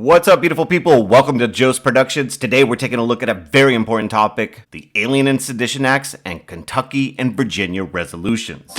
What's up, beautiful people? Welcome to Jocz Productions. Today we're taking a look at a very important topic, the Alien and Sedition Acts and Kentucky and Virginia resolutions.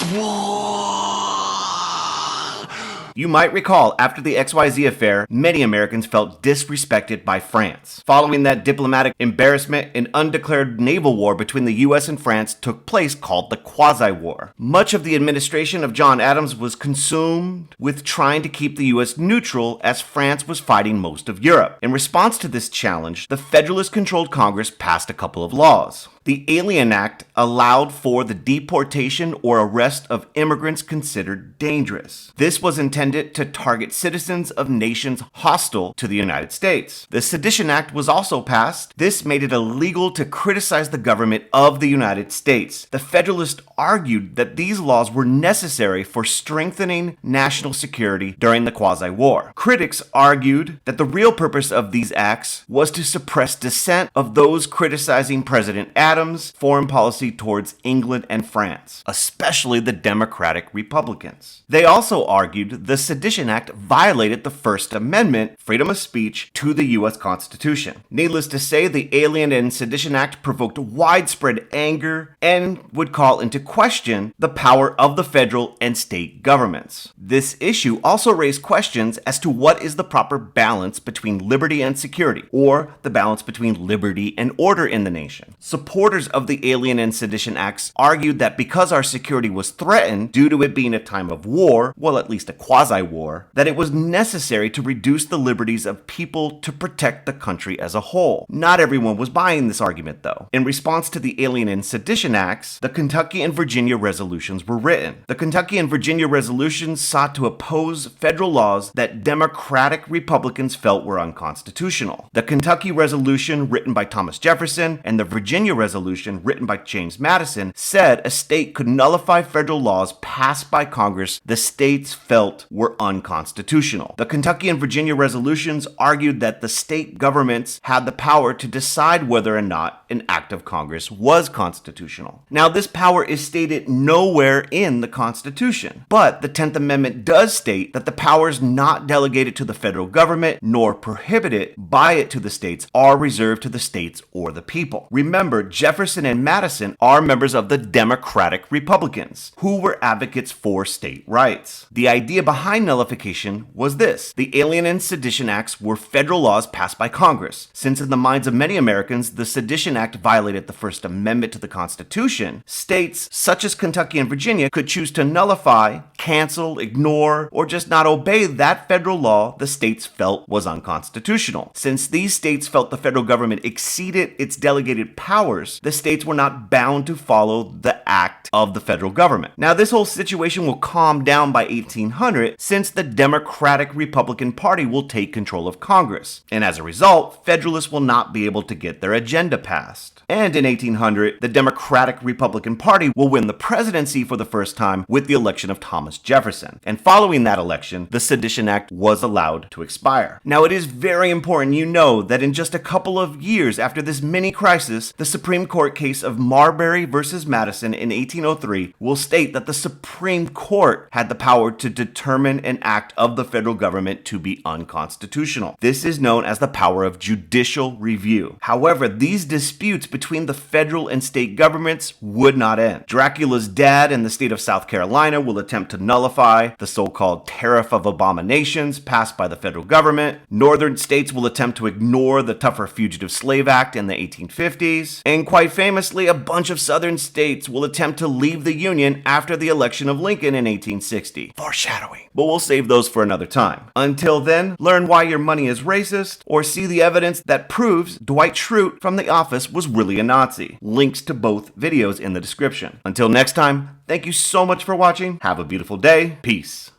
You might recall, after the XYZ affair, many Americans felt disrespected by France. Following that diplomatic embarrassment, an undeclared naval war between the US and France took place called the Quasi-War. Much of the administration of John Adams was consumed with trying to keep the US neutral as France was fighting most of Europe. In response to this challenge, the Federalist-controlled Congress passed a couple of laws. The Alien Act allowed for the deportation or arrest of immigrants considered dangerous. This was intended to target citizens of nations hostile to the United States. The Sedition Act was also passed. This made it illegal to criticize the government of the United States. The Federalists argued that these laws were necessary for strengthening national security during the Quasi-War. Critics argued that the real purpose of these acts was to suppress dissent of those criticizing President Adams' foreign policy towards England and France, especially the Democratic Republicans. They also argued the Sedition Act violated the First Amendment, freedom of speech, to the U.S. Constitution. Needless to say, the Alien and Sedition Act provoked widespread anger and would call into question the power of the federal and state governments. This issue also raised questions as to what is the proper balance between liberty and security, or the balance between liberty and order in the nation. Supporters of the Alien and Sedition Acts argued that because our security was threatened due to it being a time of war, well, at least a quasi-war, that it was necessary to reduce the liberties of people to protect the country as a whole. Not everyone was buying this argument, though. In response to the Alien and Sedition Acts, the Kentucky and Virginia resolutions were written. The Kentucky and Virginia resolutions sought to oppose federal laws that Democratic Republicans felt were unconstitutional. The Kentucky resolution, written by Thomas Jefferson, and the Virginia resolution, written by James Madison, said a state could nullify federal laws passed by Congress the states felt were unconstitutional. The Kentucky and Virginia resolutions argued that the state governments had the power to decide whether or not an act of Congress was constitutional. Now, this power is stated nowhere in the Constitution, but the 10th Amendment does state that the powers not delegated to the federal government nor prohibited by it to the states are reserved to the states or the people. Remember, Jefferson and Madison are members of the Democratic Republicans, who were advocates for state rights. The idea behind nullification was this: the Alien and Sedition Acts were federal laws passed by Congress. Since in the minds of many Americans, the Sedition Act violated the First Amendment to the Constitution, states such as Kentucky and Virginia could choose to nullify, cancel, ignore, or just not obey that federal law the states felt was unconstitutional. Since these states felt the federal government exceeded its delegated powers, the states were not bound to follow the act of the federal government. Now, this whole situation will calm down by 1800 since the Democratic Republican Party will take control of Congress, and as a result, Federalists will not be able to get their agenda passed. And in 1800, the Democratic Republican Party will win the presidency for the first time with the election of Thomas Jefferson. And following that election, the Sedition Act was allowed to expire. Now, it is very important you know that in just a couple of years after this mini crisis, the Supreme Court case of Marbury versus Madison in 1803 will state that the Supreme Court had the power to determine an act of the federal government to be unconstitutional. This is known as the power of judicial review. However, these disputes between the federal and state governments would not end. Dracula's dad in the state of South Carolina will attempt to nullify the so-called Tariff of Abominations passed by the federal government. Northern states will attempt to ignore the tougher Fugitive Slave Act in the 1850s. And quite famously, a bunch of southern states will attempt to leave the Union after the election of Lincoln in 1860. Foreshadowing. But we'll save those for another time. Until then, learn why your money is racist, or see the evidence that proves Dwight Schrute from The Office was really a Nazi. Links to both videos in the description. Until next time, thank you so much for watching. Have a beautiful day. Peace.